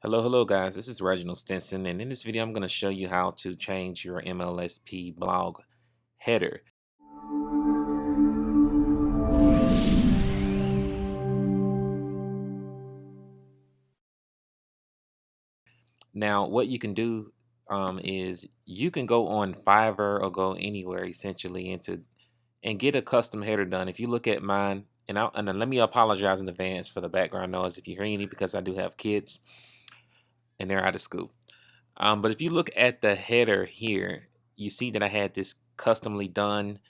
Hello guys, this is Reginald Stinson, and in this video I'm going to show you how to change your MLSP blog header. Now what you can do is you can go on Fiverr or go anywhere essentially and get a custom header done. If you look at mine, and then let me apologize in advance for the background noise if you hear any, because I do have kids and they're out of school. But if you look at the header here, you see that I had this customly done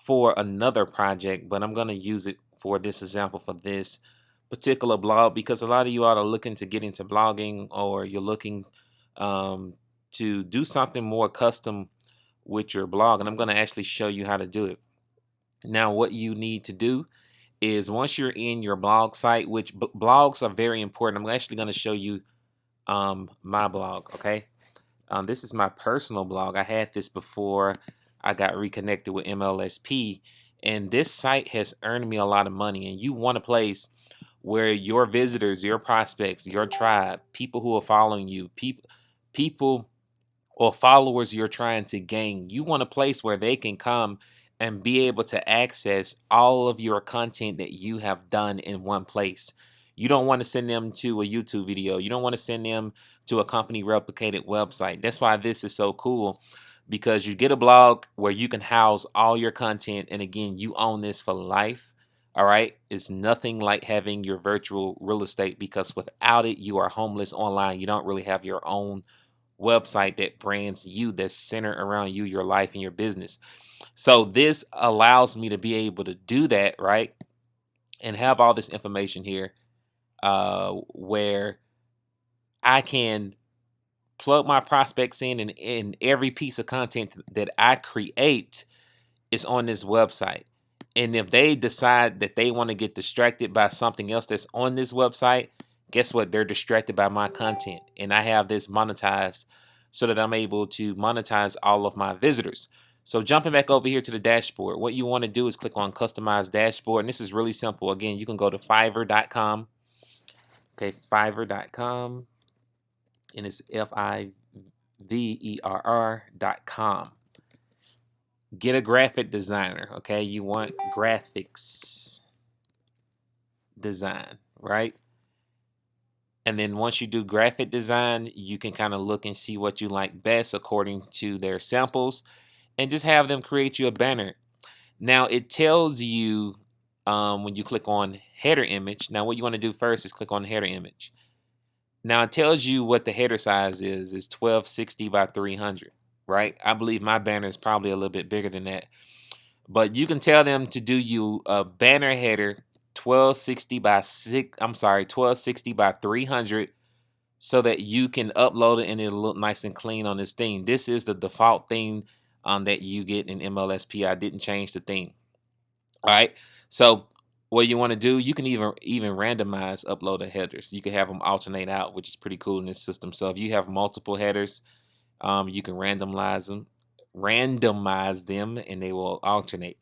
for another project, but I'm going to use it for this example for this particular blog because a lot of you all are looking to get into blogging, or you're looking to do something more custom with your blog, and I'm going to actually show you how to do it. Now what you need to do is, once you're in your blog site, which blogs are very important, I'm actually going to show you my blog. Okay, this is my personal blog. I had this before I got reconnected with MLSP, and this site has earned me a lot of money. And you want a place where your visitors, your prospects, your tribe, people who are following you, people or followers you're trying to gain, you want a place where they can come and be able to access all of your content that you have done in one place. You don't want to send them to a YouTube video. You don't want to send them to a company replicated website. That's why this is so cool, because you get a blog where you can house all your content. And again, you own this for life. All right. It's nothing like having your virtual real estate, because without it, you are homeless online. You don't really have your own website that brands you, that's centered around you, your life, and your business. So this allows me to be able to do that, right? And have all this information here where I can plug my prospects in every piece of content that I create is on this website. And if they decide that they want to get distracted by something else that's on this website, guess what? They're distracted by my content. And I have this monetized so that I'm able to monetize all of my visitors. So jumping back over here to the dashboard, what you want to do is click on Customize Dashboard. And this is really simple. Again, you can go to Fiverr.com. Okay, Fiverr.com. And it's Fiverr.com. Get a graphic designer. Okay, you want graphics design, right? And then once you do graphic design, you can kind of look and see what you like best according to their samples, and just have them create you a banner. Now it tells you when you click on header image. Now what you want to do first is click on header image. Now it tells you what the header size is 1260 by 300, right? I believe my banner is probably a little bit bigger than that. But you can tell them to do you a banner header 1260 by 1260 by 300, so that you can upload it and it'll look nice and clean on this theme. This is the default theme that you get in MLSP. I didn't change the theme. All right. So what you want to do, you can even randomize upload of headers. You can have them alternate out, which is pretty cool in this system. So if you have multiple headers, you can randomize them, and they will alternate.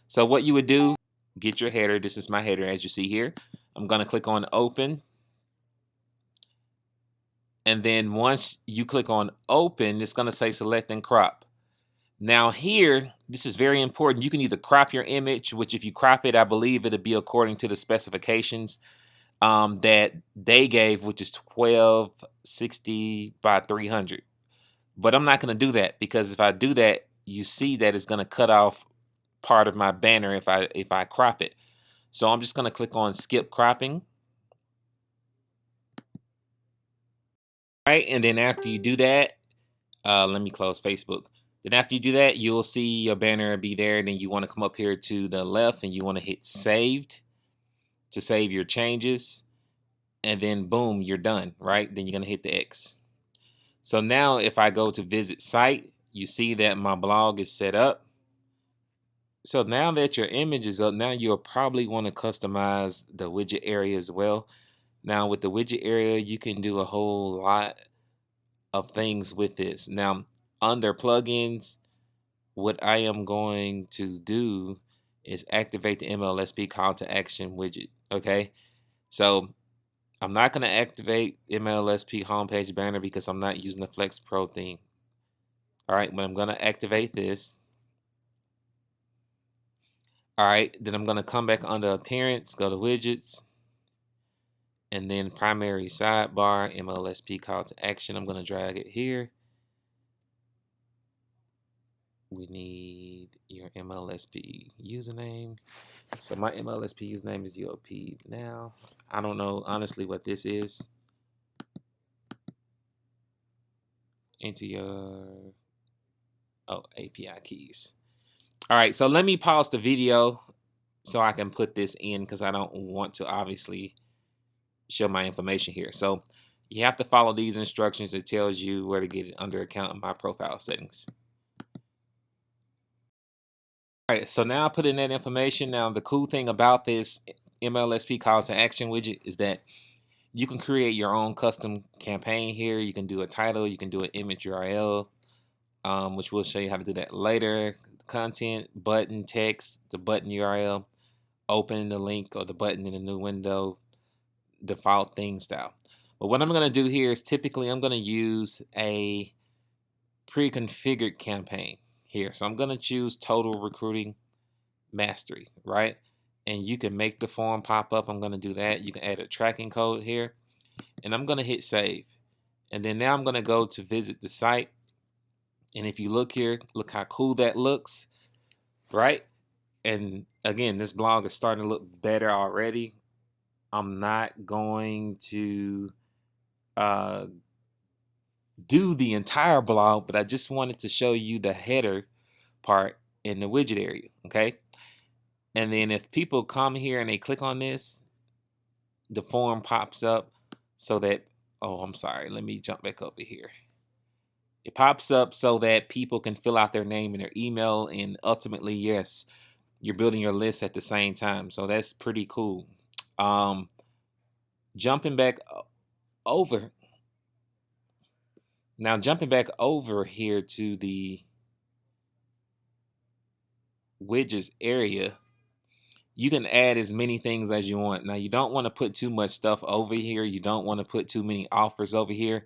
So what you would do, get your header. This is my header, as you see here. I'm going to click on open. And then once you click on open, it's going to say select and crop. Now here, this is very important. You can either crop your image, which if you crop it, I believe it'll be according to the specifications that they gave, which is 1260 by 300. But I'm not going to do that, because if I do that, you see that it's going to cut off part of my banner if I crop it. So I'm just going to click on skip cropping. Right, and then after you do that, let me close Facebook. Then after you do that, you'll see your banner be there. And then you want to come up here to the left and you want to hit saved to save your changes. And then boom, you're done, right? Then you're going to hit the X. So now if I go to visit site, you see that my blog is set up. So now that your image is up, now you'll probably want to customize the widget area as well. Now with the widget area, you can do a whole lot of things with this. Now under plugins, what I am going to do is activate the MLSP call to action widget. Okay, so I'm not going to activate MLSP homepage banner because I'm not using the Flex Pro theme. All right, but I'm going to activate this. All right, then I'm going to come back under Appearance, go to Widgets, and then Primary Sidebar, MLSP Call to Action. I'm going to drag it here. We need your MLSP username. So my MLSP username is UOP now. I don't know honestly what this is. Enter your API keys. All right, so let me pause the video so I can put this in because I don't want to obviously show my information here. So you have to follow these instructions. It tells you where to get it under account in my profile settings. All right, so now I put in that information. Now the cool thing about this MLSP call to action widget is that you can create your own custom campaign here. You can do a title, you can do an image URL, which we'll show you how to do that later. Content, button, text, the button URL, open the link or the button in a new window, default theme style. But what I'm going to do here is typically I'm going to use a pre-configured campaign here. So I'm going to choose Total Recruiting Mastery, right? And you can make the form pop up. I'm going to do that. You can add a tracking code here. And I'm going to hit save. And then now I'm going to go to visit the site. And if you look here, look how cool that looks, right? And again, this blog is starting to look better already. I'm not going to do the entire blog, but I just wanted to show you the header part in the widget area, okay? And then if people come here and they click on this, the form pops up so that, oh, I'm sorry, let me jump back over here. It pops up so that people can fill out their name and their email, and ultimately, yes, you're building your list at the same time. So that's pretty cool. Jumping back over. Now, jumping back over here to the widgets area, you can add as many things as you want. Now, you don't want to put too much stuff over here. You don't want to put too many offers over here,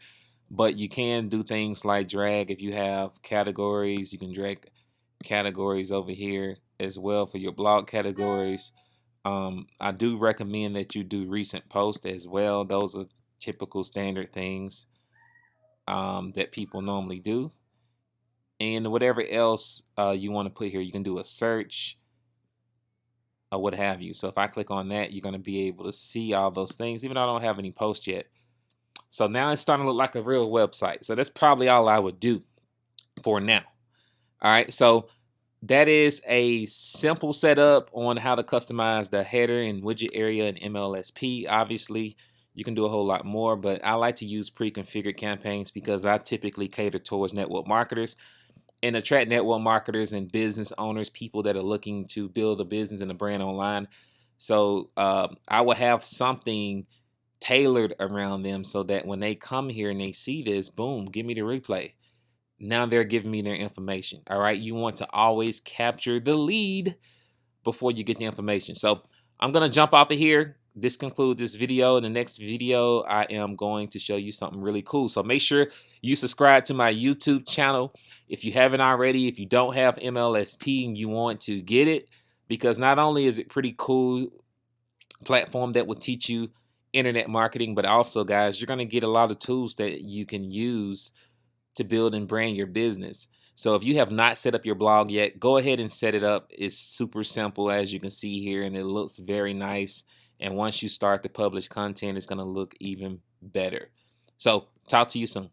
but you can do things like drag. If you have categories, you can drag categories over here as well for your blog categories. I do recommend that you do recent posts as well. Those are typical standard things that people normally do. And whatever else you want to put here, you can do a search or what have you. So if I click on that, you're going to be able to see all those things, even though I don't have any posts yet. So now it's starting to look like a real website. So that's probably all I would do for now. All right, so that is a simple setup on how to customize the header and widget area in MLSP. Obviously, you can do a whole lot more, but I like to use pre-configured campaigns because I typically cater towards network marketers and attract network marketers and business owners, people that are looking to build a business and a brand online. So I will have something tailored around them so that when they come here and they see this, boom, give me the replay. Now they're giving me their information. All right. You want to always capture the lead before you get the information. So I'm going to jump off of here. This concludes this video. In the next video, I am going to show you something really cool. So make sure you subscribe to my YouTube channel if you haven't already. If you don't have MLSP and you want to get it, because not only is it pretty cool platform that will teach you internet marketing, but also, guys, you're going to get a lot of tools that you can use to build and brand your business. So if you have not set up your blog yet, go ahead and set it up. It's super simple, as you can see here, and it looks very nice. And once you start to publish content, it's going to look even better. So talk to you soon.